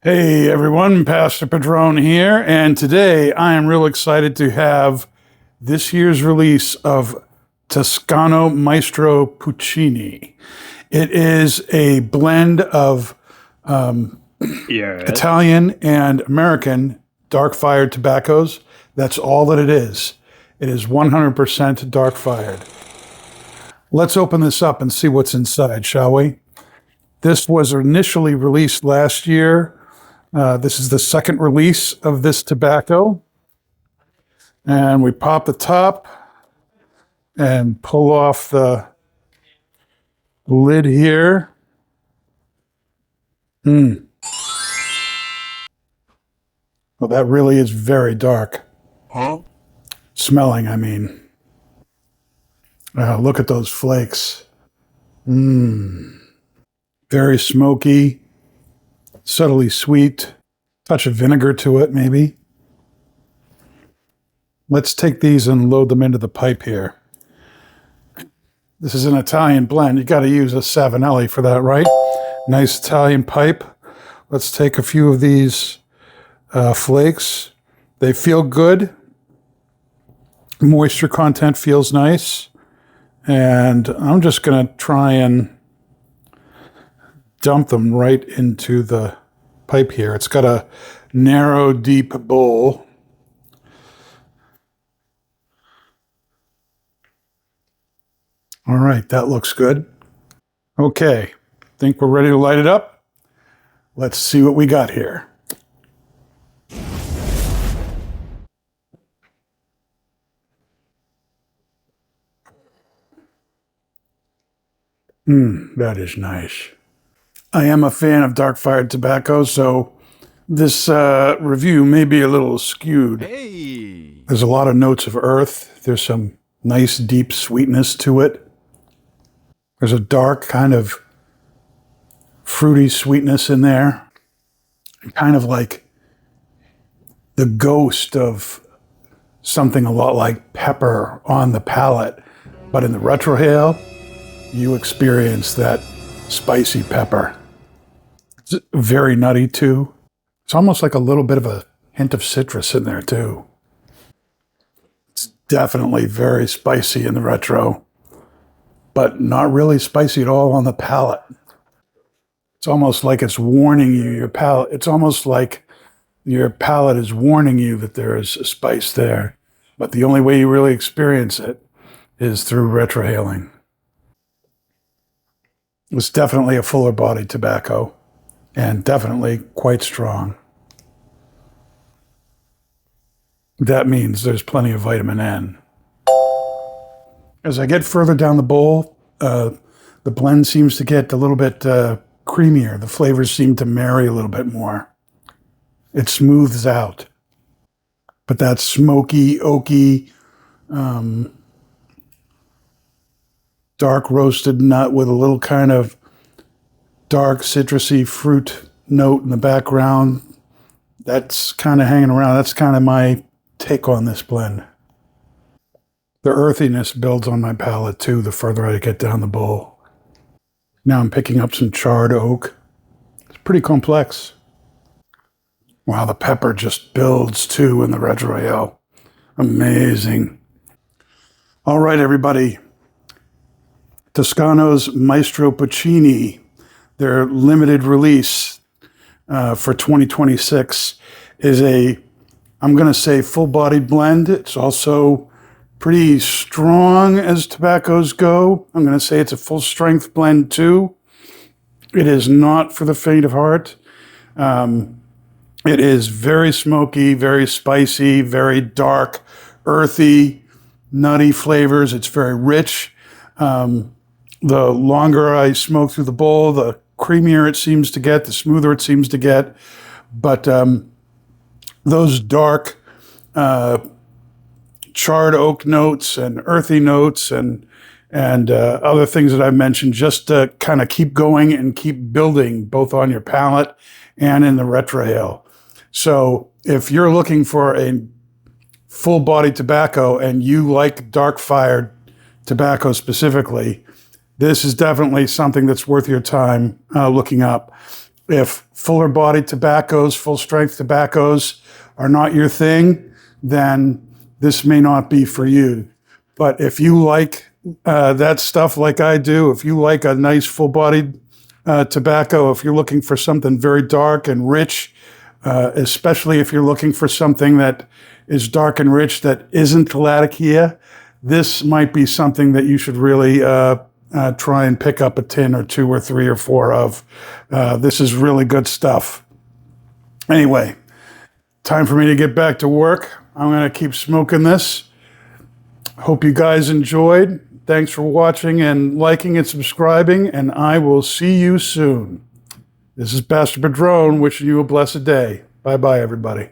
Hey everyone, Pastor Padron here, and today I am real excited to have this year's release of Toscano Maestro Puccini. It is a blend of Yes. Italian and American dark fired tobaccos. That's all that it is. It is 100% dark fired. Let's open this up and see what's inside, shall we? This was initially released last year. This is the second release of this tobacco. And we pop the top and pull off the lid here. Well, that really is very dark. Smelling, I mean. Look at those flakes. Very smoky, subtly sweet, touch of vinegar to it, maybe. Let's take these and load them into the pipe here. This is an Italian blend. You got to use a Savinelli for that, right? Nice Italian pipe. Let's take a few of these flakes. They feel good. Moisture content feels nice. And I'm just going to try and dump them right into the pipe here. It's got a narrow, deep bowl. All right, that looks good. Okay, think we're ready to light it up. Let's see what we got here. That is nice. I am a fan of dark-fired tobacco, so this review may be a little skewed. Hey. There's a lot of notes of earth. There's some nice, deep sweetness to it. There's a dark kind of fruity sweetness in there. Kind of like the ghost of something a lot like pepper on the palate. But in the retrohale, you experience that spicy pepper. It's very nutty too. It's almost like a little bit of a hint of citrus in there too. It's definitely very spicy in the retro, but not really spicy at all on the palate. It's almost like it's warning you, your palate. It's almost like your palate is warning you that there is a spice there, but the only way you really experience it is through retrohaling. It's definitely a fuller bodied tobacco and definitely quite strong. That means there's plenty of vitamin N. As I get further down the bowl, the blend seems to get a little bit creamier. The flavors seem to marry a little bit more. It smooths out. But that smoky, oaky, dark roasted nut with a little kind of dark citrusy fruit note in the background, that's kind of hanging around. That's kind of my take on this blend. The earthiness builds on my palate too the further I get down the bowl. Now I'm picking up some charred oak. It's pretty complex. Wow, the pepper just builds too in the retrohale. Amazing. All right, everybody. Toscano's Maestro Puccini, their limited release for 2026, is I'm going to say full-bodied blend. It's also pretty strong as tobaccos go. I'm going to say it's a full-strength blend too. It is not for the faint of heart. It is very smoky, very spicy, very dark, earthy, nutty flavors. It's very rich. The longer I smoke through the bowl, the creamier it seems to get, the smoother it seems to get. But those dark charred oak notes and earthy notes and other things that I've mentioned just to kind of keep going and keep building both on your palate and in the retrohale. So if you're looking for a full-body tobacco and you like dark-fired tobacco specifically, this is definitely something that's worth your time looking up. If fuller body tobaccos, full strength tobaccos are not your thing, then this may not be for you. But if you like that stuff like I do, if you like a nice full bodied tobacco, if you're looking for something very dark and rich, especially if you're looking for something that is dark and rich that isn't Latakia, this might be something that you should really try and pick up a tin or 2 or 3 or 4 of. This is really good stuff. Anyway, time for me to get back to work. I'm going to keep smoking this. Hope you guys enjoyed. Thanks for watching and liking and subscribing, and I will see you soon. This is Pastor Padron wishing you a blessed day. Bye-bye, everybody.